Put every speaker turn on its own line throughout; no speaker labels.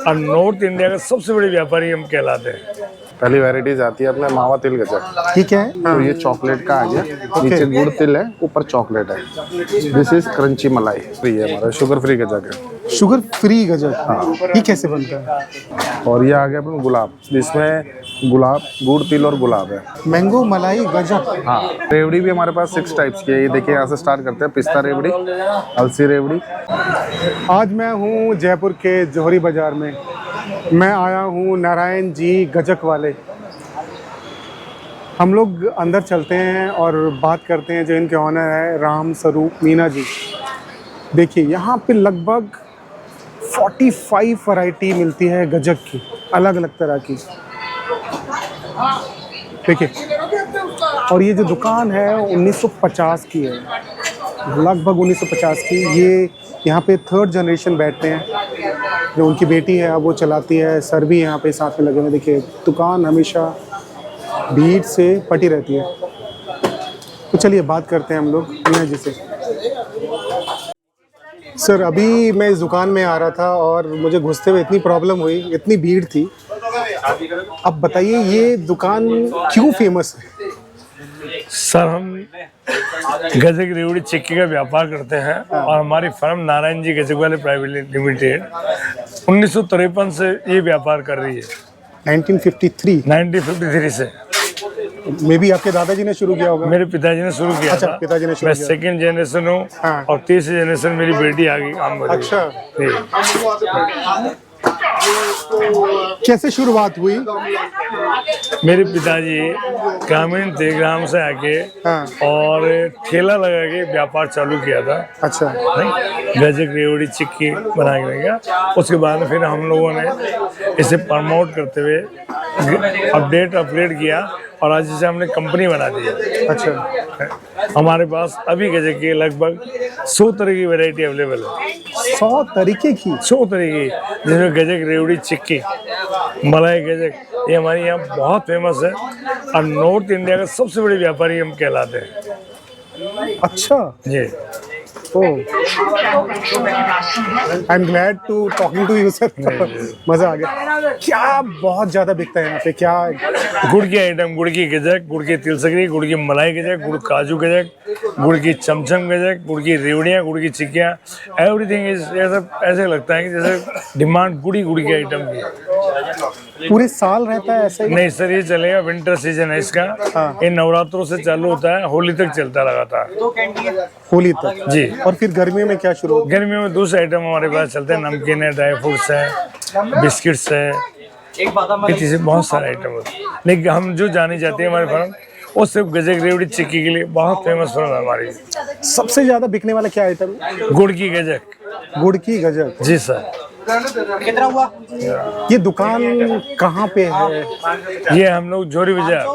और north India का सबसे बड़े व्यापारी हम कहलाते हैं।
पहली वैरायटीज आती है अपने मावा तिल गजक।
ठीक है।
तो ये चॉकलेट का आ गया, नीचे गुड़ तिल है, ऊपर चॉकलेट है। दिस इज क्रंची मलाई फ्री है, हमारा शुगर फ्री गजक है।
शुगर फ्री गजक, हाँ। ये कैसे बनता है?
और ये आ गया अपना गुलाब, जिसमें गुलाब, गुड़ तिल और गुलाब है।
मैंगो मलाई गजक।
हाँ, रेवड़ी भी हमारे पास 6 टाइप्स की है। ये देखिए, यहाँ से स्टार्ट करते हैं। पिस्ता रेवड़ी, अलसी रेवड़ी।
आज मैं हूँ जयपुर के जौहरी बाजार में। मैं आया हूँ नारायण जी गजक वाले। हम लोग अंदर चलते हैं और बात करते हैं। जो इनके ऑनर है राम स्वरूप मीना जी। देखिए यहाँ पे लगभग 45 वैरायटी मिलती है गजक की, अलग अलग तरह की। देखिए, और ये जो दुकान है 1950 की है, लगभग 1950 की। ये यहाँ पे 3rd जनरेशन बैठते हैं। जो उनकी बेटी है वो चलाती है, सर भी यहाँ पे साथ में लगे हुए। देखिए दुकान हमेशा भीड़ से पटी रहती है। तो चलिए बात करते हैं हम लोग मीना जी से। सर, अभी मैं इस दुकान में आ रहा था और मुझे घुसते हुए इतनी प्रॉब्लम हुई, इतनी भीड़ थी। अब बताइए ये दुकान क्यों फेमस है?
सर, हम गजक रेवड़ी चिक्की का व्यापार करते हैं और हमारी फर्म नारायण जी गजक वाले प्राइवेट लिमिटेड 1953 से ये व्यापार कर रही है। 1953 से।
मे भी आपके दादाजी ने शुरू किया होगा।
मेरे पिताजी ने शुरू किया
अच्छा,
था।
पिताजी ने शुरू
मैं
किया।
2nd जनरेशन हूँ।
हाँ।
और 3rd जनरेशन मेरी बेटी आ गई काम कर रही है।
अच्छा,
जी।
कैसे शुरुआत हुई?
मेरे पिताजी ग्रामीण थे, ग्राम से आके
हाँ।
और ठेला लगा के व्यापार चालू किया था।
अच्छा,
नहीं, गजक रेवड़ी चिक्की बना के गया। उसके बाद फिर हम लोगों ने इसे प्रमोट करते हुए अपग्रेड किया और आज इसे हमने कंपनी बना दी है।
अच्छा।
हमारे पास अभी गजक की लगभग 100 तरह की वैरायटी अवेलेबल है।
100 तरीके की?
100 तरह की, जिसमें गजक रेवड़ी चिक्की, मलाई गजक, ये हमारे यहाँ बहुत फेमस है और नॉर्थ इंडिया का सबसे बड़े व्यापारी हम कहलाते हैं।
अच्छा
जी।
I am glad to talking to you sir. मजा आ गया। क्या बहुत ज्यादा बिकता है यहाँ पे? क्या
गुड़ की आइटम, गुड़ की गजक, गुड़ की तिल सकरी, गुड़ की मलाई गजक, गुड़ काजू गजक, गुड़ की चमचम गजक, गुड़ की रेवड़ियाँ, गुड़ की चिक्कियाँ, एवरीथिंग इज ऐसे लगता है कि जैसे डिमांड गुड़ की आइटम की।
पूरे साल रहता है ऐसे ही?
नहीं सर, ये चलेगा, विंटर सीजन है इसका।
हाँ।
ये नवरात्रों से चालू होता है, होली तक चलता लगातार।
होली तक?
जी।
और फिर गर्मियों में क्या शुरू?
गर्मियों में दूसरे आइटम हमारे पास चलते हैं। नमकीन है, ड्राई फ्रूट्स है, बिस्किट्स है, ये बहुत सारे आइटम होते हैं। लेकिन हम जो जानी जाती है हमारी फर्म, वो सिर्फ गजक रेवड़ी चिक्की के लिए बहुत फेमस फर्म है हमारी।
सबसे ज्यादा बिकने वाला क्या आइटम है?
गुड़ की गजक।
गुड़ की गजक?
जी सर।
कितना हुआ?
ये दुकान कहाँ पे है?
ये हम लोग जोरी बाजार,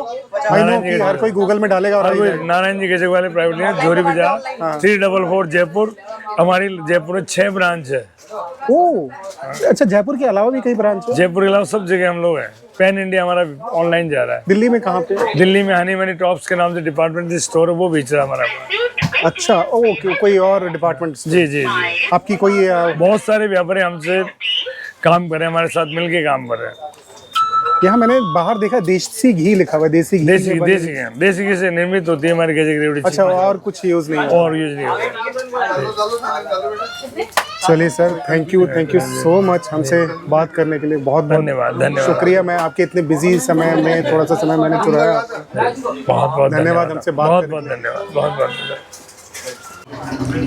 हर कोई गूगल में डालेगा और
नारायण जी गजक वाले प्राइवेट लिमिटेड, जोरी बाजार, 344 जयपुर। हमारी जयपुर में 6 ब्रांच है।
ओह अच्छा, जयपुर के अलावा भी कई ब्रांच है?
जयपुर के अलावा सब जगह हम लोग हैं। पैन इंडिया हमारा ऑनलाइन जा रहा है।
दिल्ली में कहाँ पे?
दिल्ली में हनी मनी टॉप्स के नाम से डिपार्टमेंटल स्टोर है, वो बेच रहा है हमारा।
अच्छा, ओके। कोई और डिपार्टमेंट?
जी जी जी।
आपकी कोई
बहुत सारे व्यापारी हमसे काम कर रहे हैं, हमारे साथ मिलके काम कर रहे हैं।
यहाँ मैंने बाहर देखा देसी घी लिखा हुआ है। देसी घी
देसी घी से निर्मित होती है हमारी गजक रेवड़ी।
अच्छा, और कुछ यूज नहीं है?
और यूज नहीं होता।
चलिए sir, thank you so much हमसे बात करने के लिए। बहुत
धन्यवाद।
शुक्रिया। मैं आपके इतने बिजी समय में थोड़ा सा समय मैंने चुराया।
बहुत
धन्यवाद हमसे बात
बहुत धन्यवाद। बहुत धन्यवाद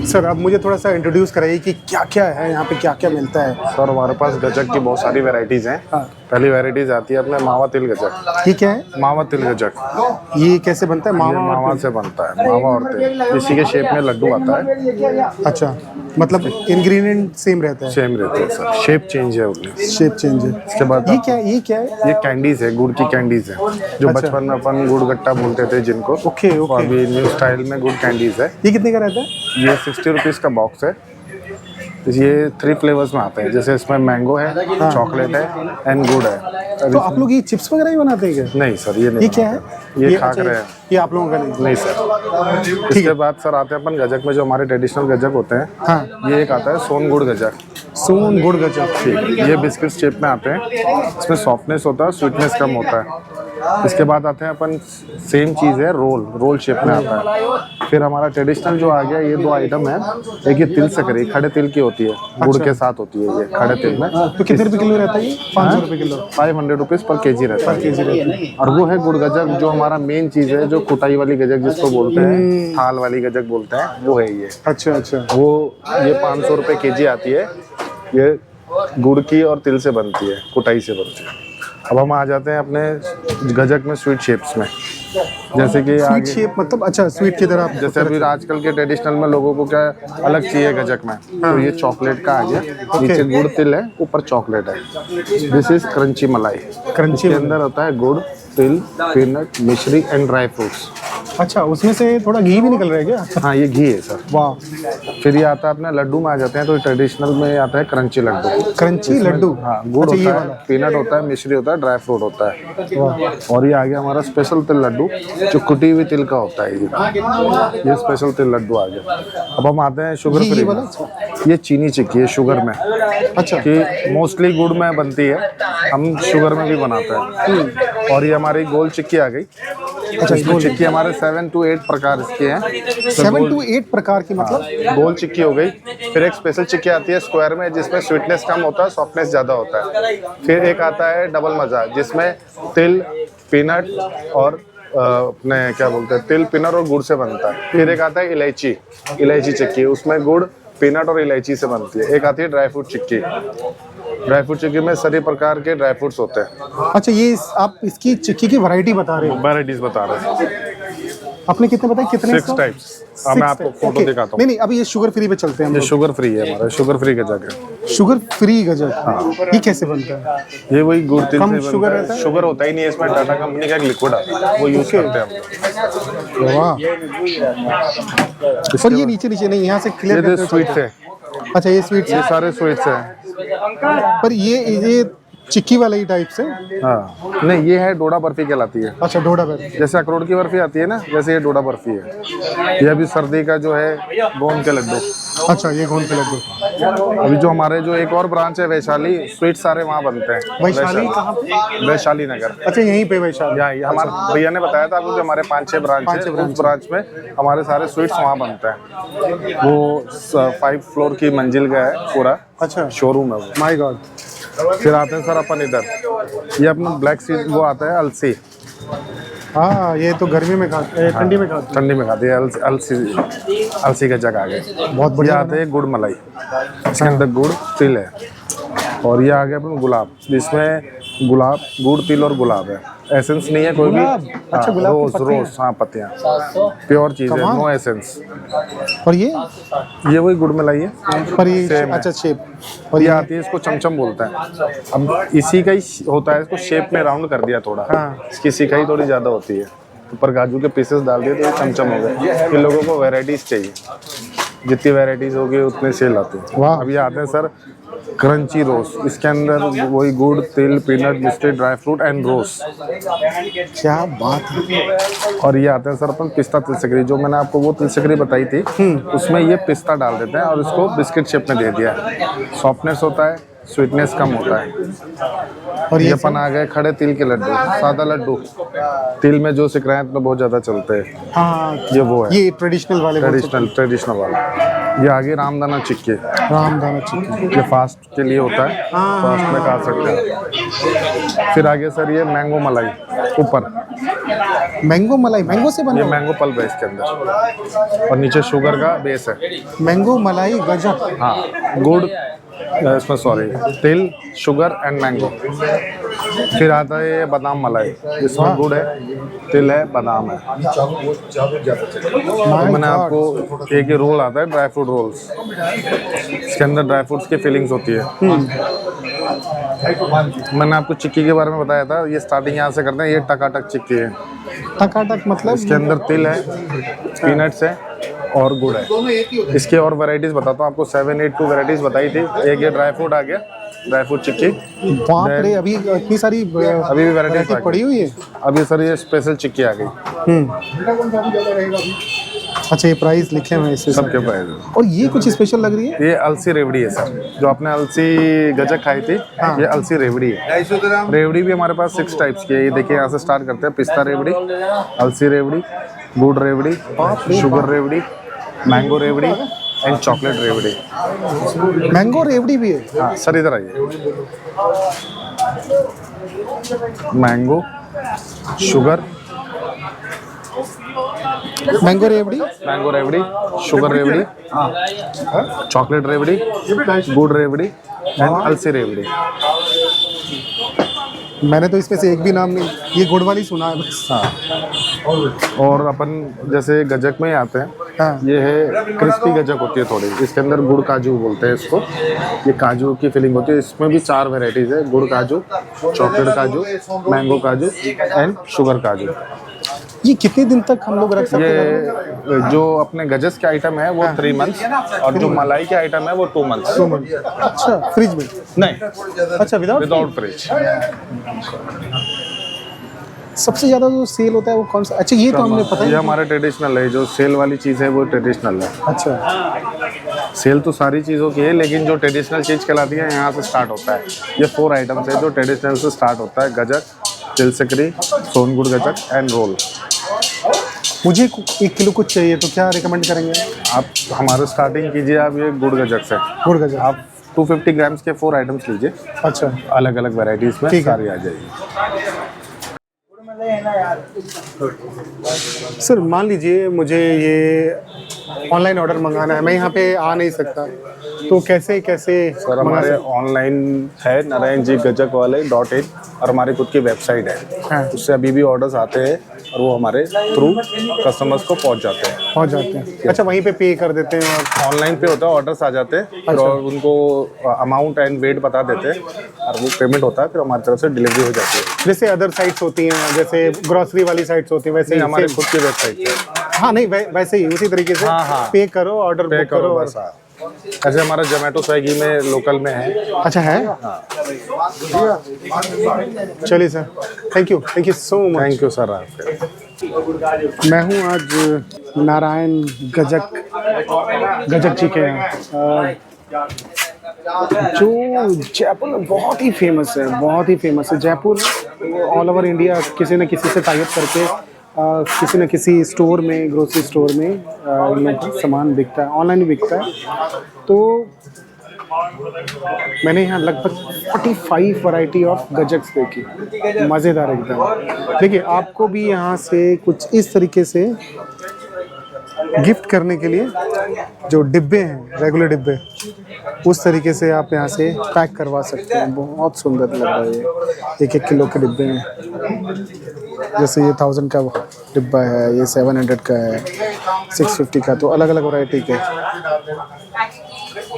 सर। अब मुझे थोड़ा सा इंट्रोड्यूस कराइए कि क्या क्या है यहाँ पे, क्या क्या मिलता है?
सर, हमारे पास गजक की बहुत सारी वैरायटीज हैं।
हाँ।
पहली वैरायटीज आती है अपने मावा तिल गजक।
ये क्या है?
मावा तिल गजक।
ये कैसे बनता है?
ये मावा से बनता है, मावा और तिल। इसी के शेप में लड्डू आता है।
अच्छा, मतलब इंग्रेडिएंट सेम रहता है?
सेम रहते हैं सर, शेप चेंज है उनकी।
शेप चेंज है।
इसके बाद
ये क्या है?
ये कैंडीज है, गुड़ की कैंडीज है, जो
अच्छा।
बचपन में अपन गुड़ गट्टा बोलते थे जिनको।
ओके।
अभी न्यू स्टाइल में गुड़ कैंडीज है।
ये कितने का रहता है?
ये 60 रुपीज़ का बॉक्स है। ये 3 फ्लेवर्स में आते हैं, जैसे इसमें मैंगो है, चॉकलेट है एंड गुड़ है।
तो आप लोग ये चिप्स वगैरह भी बनाते हैं क्या?
नहीं सर, ये नहीं
ये क्या है?
बनाते। ये खाकरे हैं।
ये आप लोगों का नहीं?
नहीं सर। इसके बाद सर आते हैं अपन गजक में, जो हमारे ट्रेडिशनल गजक होते हैं।
हाँ,
ये एक आता है सोन गुड़ गजक।
सोन गुड़ गजक।
ठीक, ये बिस्किट शेप में आते हैं, इसमें सॉफ्टनेस होता है, स्वीटनेस कम होता है। इसके बाद आते हैं अपन, सेम चीज़ है, रोल शेप में आता है। फिर हमारा ट्रेडिशनल जो आ गया, ये 2 आइटम है। एक ये तिल सकरी, खड़े तिल की होती है, गुड़ के साथ होती है ये खड़े तिल में।
तो कितने रुपए किलो रहता है ये? 500 रुपए किलो।
500 रुपीज़ पर केजी रहता है।
केजी रहता है।
और वो है गुड़ गजक, जो हमारा मेन चीज़ है, जो कुटाई वाली गजक जिसको बोलते हैं, थाल वाली गजक बोलते हैं, वो है ये।
अच्छा अच्छा।
वो ये 500 रुपये केजी आती है। ये गुड़ की और तिल से बनती है, कुटाई से बनती है। अब हम आ जाते हैं अपने गजक में स्वीट शेप्स में, जैसे कि
स्वीट
आगे,
शेप मतलब अच्छा स्वीट की तरह।
जैसे अभी आजकल के ट्रेडिशनल में लोगों को क्या अलग चाहिए गजक में, तो ये चॉकलेट का आ गया। नीचे गुड़ तिल है, ऊपर चॉकलेट है। दिस इज क्रंची मलाई।
क्रंची
के अंदर होता है गुड़, तिल, पीनट, मिश्री एंड ड्राई फ्रूट्स।
अच्छा, उसमें से थोड़ा घी भी निकल रहा है क्या?
हाँ, ये घी है सर।
वाह।
फिर ये आता है अपने लड्डू में आ जाते हैं, तो ट्रेडिशनल में आता है क्रंची लड्डू।
क्रंची लड्डू।
हाँ, गुड़
अच्छा, ये
होता है,
वाला।
पीनट होता है, मिश्री होता है, ड्राई फ्रूट होता है।
वाह।
और ये आ गया हमारा स्पेशल तिल लड्डू, जो कुटी हुई तिल का होता है। ये स्पेशल तिल लड्डू आ गया। अब हम आते हैं शुगर फ्री में। ये चीनी चिक्की है शुगर में।
अच्छा।
कि मोस्टली गुड़ में बनती है, हम शुगर में भी बनाते हैं। और ये हमारी गोल चिक्की आ गई। अच्छा, इसमें चिक्की हमारे 7 to 8 प्रकार इसके हैं।
7 to 8 प्रकार की मतलब?
गोल चिक्की हो गई। फिर एक स्पेशल चिक्की आती है स्क्वायर में, जिसमें स्वीटनेस कम होता है, सॉफ्टनेस ज़्यादा होता है। फिर एक आता है डबल मज़ा, जिसमें तिल, पीनट और अपने क्या बोलते हैं, तिल, पीनट और गुड़ से बनता है। फिर एक आता है इलायची चिक्की, उसमें गुड़, पीनट और इलायची से बनती है। एक आती है ड्राई फ्रूट चिक्की। ड्राई फ्रूट चिक्की में सभी प्रकार के ड्राई फ्रूट्स होते हैं।
अच्छा, ये आप इसकी चिक्की की वैरायटी बता रहे हो?
वैराइटीज बता रहे हैं।
आपने कितने बताए? कितने?
6 टाइप्स। अब मैं आपको फोटो दिखाता हूँ।
नहीं, अभी ये शुगर फ्री पे चलते हैं हम
ये
लोग।
शुगर फ्री है हमारा, शुगर फ्री गजक है।
शुगर फ्री गजक। ये कैसे बनता है?
ये वही गुड़ तिल
कम
से
शुगर
बनता
रहता है?
शुगर होता ही नहीं है इसमें, टाटा कंपनी का एक लिक्विड आता है, वो यूज करते हैं हम।
वाह। और ये नीचे नहीं, यहाँ से क्लियर
ये
करते
स्वीट्स है,
अच्छा, ये स्वीट्स
ये
है।
सारे स्वीट्स हैं।
पर ये चिक्की वाला ही टाइप से?
हाँ, नहीं, ये है डोडा बर्फी कहलाती है।
अच्छा, डोडा बर्फी।
जैसे अखरोट की बर्फी आती है ना, वैसे ये डोडा बर्फी है। ये अभी सर्दी का जो है गोंद के लड्डू।
अच्छा, ये गोंद के लड्डू।
अभी जो हमारे जो एक और ब्रांच है वैशाली, स्वीट सारे वहाँ बनते हैं।
वैशाली कहाँ पे?
वैशाली नगर।
अच्छा, यहीं पे वैशाली।
यहाँ हमारे भैया ने बताया था आपको कि हमारे 5-6 ब्रांच है, उस ब्रांच में हमारे सारे स्वीट्स वहाँ बनते हैं। वो 5 फ्लोर की मंजिल का है पूरा।
अच्छा,
शोरूम है वो।
My God.
फिर आते हैं सर अपन इधर, ये अपना ब्लैक सीड वो आता है, अलसी।
हाँ, ये तो गर्मी में खाते हैं, ठंडी में खाते हैं।
ठंडी में खाते हैं, अलसी का जगह आ गए।
बहुत
ये
बढ़िया।
आते हैं गुड़ मलाई, इसके अंदर गुड़ तिल है। और ये आ गया अपन गुलाब, जिसमें गुलाब, गुड़, तिल और गुलाब है। एसेंस नहीं है कोई भी।
गुलाब? अच्छा, गुलाब की
रोज
पत्तियां।
रोज, हाँ, पत्तियाँ प्योर चीज है,
कमाल।
No essence.
और ये
वही गुड़ मलाई है।
पर ये
Same है।
अच्छा शेप।
और ये आती है, इसको चमचम बोलते हैं। अब इसी का ही होता है, इसको शेप में राउंड कर दिया थोड़ा।
हाँ।
इसकी सिकाई थोड़ी ज्यादा होती है, ऊपर काजू के पीसेस डाल दिए तो ये चमचम हो गए। इन लोगों को वैरायटीज चाहिए, जितनी वैरायटीज होगी उतने सेल आते हैं।
वाह।
अभी आते हैं सर क्रंची रोस्ट, इसके अंदर वही गुड़, तिल, पीनट, मिस्टी, ड्राई फ्रूट एंड रोस्ट।
क्या बात है।
और ये आते हैं सर अपन पिस्ता तिलसकरी, जो मैंने आपको वो तिलसकरी बताई थी, उसमें ये पिस्ता डाल देते हैं और इसको बिस्किट शेप में दे दिया। सॉफ्टनेस होता है, स्वीटनेस कम होता है।
और
ये अपन आ गए खड़े तिल के लड्डू, सादा लड्डू। तिल में जो सिकरायत में बहुत ज्यादा चलते हैं,
हाँ,
ये वो है,
ये ट्रेडिशनल वाले।
ट्रेडिशनल वाला। ये आगे रामदाना चिक्की,
रामदाना चिक्की।
ये फास्ट के लिए होता है, फास्ट में खा सकते हैं। फिर आगे सर ये मैंगो मलाई ऊपर,
मैंगो मलाई, मैंगो से बना
ये
हुआ?
मैंगो पल्प है इसके अंदर, और नीचे शुगर का बेस है।
मैंगो मलाई गजक।
हाँ, गुड़, इसमें सॉरी, तिल, शुगर एंड मैंगो। फिर आता है ये बादाम मलाई, जिसमें गुड़ है, तिल है, बादाम है। तो मैंने आपको एक ही रोल आता है, ड्राई फ्रूट रोल्स, इसके अंदर ड्राई फ्रूट्स की फीलिंग्स होती है। मैंने आपको चिक्की के बारे में बताया था, ये स्टार्टिंग यहाँ से करते हैं। ये टकाटक चिक्की है।
टकाटक मतलब?
इसके अंदर तिल है, पीनट्स है और गुड़ है। इसके और वैरायटीज बताता हूँ आपको, 7-8 वैरायटीज बताई थी। एक ये ड्राई फ्रूट आ गया, ड्राई फ्रूट चिक्की।
बाप रे, अभी इतनी सारी
अभी भी वैरायटी
पड़ी हुई है।
अभी सर ये स्पेशल चिक्की आ गई।
अच्छा, ये प्राइस लिखे हुए हैं इससे
सबके प्राइस।
और ये कुछ स्पेशल लग रही है।
ये अलसी रेवड़ी है सर, जो आपने अलसी गजक खाई थी, ये अलसी रेवड़ी है। रेवड़ी भी हमारे पास 6 टाइप्स की है। ये देखिए, यहाँ से स्टार्ट करते हैं। पिस्ता रेवड़ी, अलसी रेवड़ी, गुड़ रेवड़ी, शुगर रेवड़ी, मैंगो रेवड़ी एंड चॉकलेट रेवड़ी।
मैंगो रेवड़ी भी है।
हाँ सर, इधर आइए। मैंगो, शुगर,
मैंगो रेवड़ी,
शुगर रेवड़ी, चॉकलेट रेवड़ी, गुड़ रेवड़ी एंड अलसी रेवड़ी।
मैंने तो इसमें से एक भी नाम नहीं, ये गुड़ वाली सुना है बस।
हाँ, और अपन जैसे गजक में ही आते हैं।
हाँ।
ये है क्रिस्पी गजक होती है थोड़ी, इसके अंदर गुड़ काजू बोलते हैं इसको। ये काजू की फीलिंग होती है। इसमें भी 4 वैरायटीज है, गुड़ काजू, चॉकलेट काजू, मैंगो काजू एंड शुगर काजू।
ये कितने दिन तक हम लोग रख सकते हैं?
ये जो अपने गजस के आइटम है वो 3 मंथ्स, और जो मलाई के आइटम है वो 2 मंथ्स।
अच्छा, फ्रिज में?
नहीं,
अच्छा,
विदाउट फ्रिज।
सबसे ज्यादा जो सेल होता है वो कौन सा? अच्छा, ये तो हमने पता
ये
ही।
हमारा ट्रेडिशनल है, जो सेल वाली चीज़ है वो ट्रेडिशनल है।
अच्छा,
सेल तो सारी चीज़ों की है, लेकिन जो ट्रेडिशनल चीज़ कहलाती है यहाँ से स्टार्ट होता है। ये 4 आइटम्स है जो ट्रेडिशनल से स्टार्ट होता है। गजक, तिल सकरी, सोनगुड़ गजक एंड रोल।
मुझे 1 किलो कुछ चाहिए, तो क्या रिकमेंड करेंगे
आप हमारा स्टार्टिंग कीजिए आप ये गुड़ गजक से।
गुड़ गजक?
आप 250 ग्राम्स के 4 आइटम्स लीजिए।
अच्छा,
अलग अलग वैरायटीज में
ठीक है।
सारी आ जाएगी।
सर मान लीजिए मुझे ये ऑनलाइन ऑर्डर मंगाना है, मैं यहाँ पे आ नहीं सकता, तो कैसे
सर हमारे ऑनलाइन है narayanjigajak .in, और हमारी खुद की वेबसाइट है।
हाँ।
उससे अभी भी ऑर्डर्स आते हैं और वो हमारे थ्रू कस्टमर्स को पहुंच जाते हैं।
पहुँच जाते हैं? अच्छा, वहीं पे पे कर देते हैं और
ऑनलाइन पे होता है, ऑर्डर्स आ जाते हैं, फिर और उनको अमाउंट एंड वेट बता देते हैं और वो पेमेंट होता है, फिर हमारी तरफ से डिलीवरी हो जाती है।
जैसे अदर साइट्स होती हैं, जैसे ग्रोसरी वाली साइट्स होती हैं, वैसे ही
हमारे
same?
खुद की वेबसाइट है।
हाँ, नहीं वैसे ही उसी तरीके से
हाँ, हाँ।
पे करो, ऑर्डर
पे
बुक करो
करो बस। हाँ, ऐसे हमारा जोमेटो स्विगी में लोकल में है।
अच्छा है। चलिए sir, thank you so much.
Thank you sir. आपके
मैं हूँ आज नारायण गजक जी के यहाँ, जो जयपुर में बहुत ही फेमस है। जयपुर ऑल ओवर इंडिया किसी न किसी से टाई अप करके किसी न किसी स्टोर में, ग्रोसरी स्टोर में इन लोगों का सामान बिकता है, ऑनलाइन बिकता है। तो मैंने यहाँ लगभग 45 वैरायटी ऑफ गजक्स देखी, मज़ेदार एकदम। देखिए, आपको भी यहाँ से कुछ इस तरीके से गिफ्ट करने के लिए जो डिब्बे हैं, रेगुलर डिब्बे, उस तरीके से आप यहाँ से पैक करवा सकते हैं। बहुत सुंदर लग रहा है ये 1-1 किलो के डिब्बे हैं। जैसे ये 1000 का डिब्बा है, ये 700 का है, 650 का, तो अलग अलग वैरायटी के।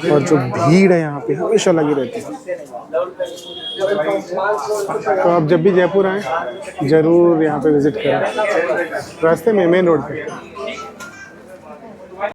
और जो भीड़ है यहाँ पे हमेशा लगी रहती है। तो आप जब भी जयपुर आएँ ज़रूर यहाँ पे विज़िट करें, रास्ते में मेन रोड पे।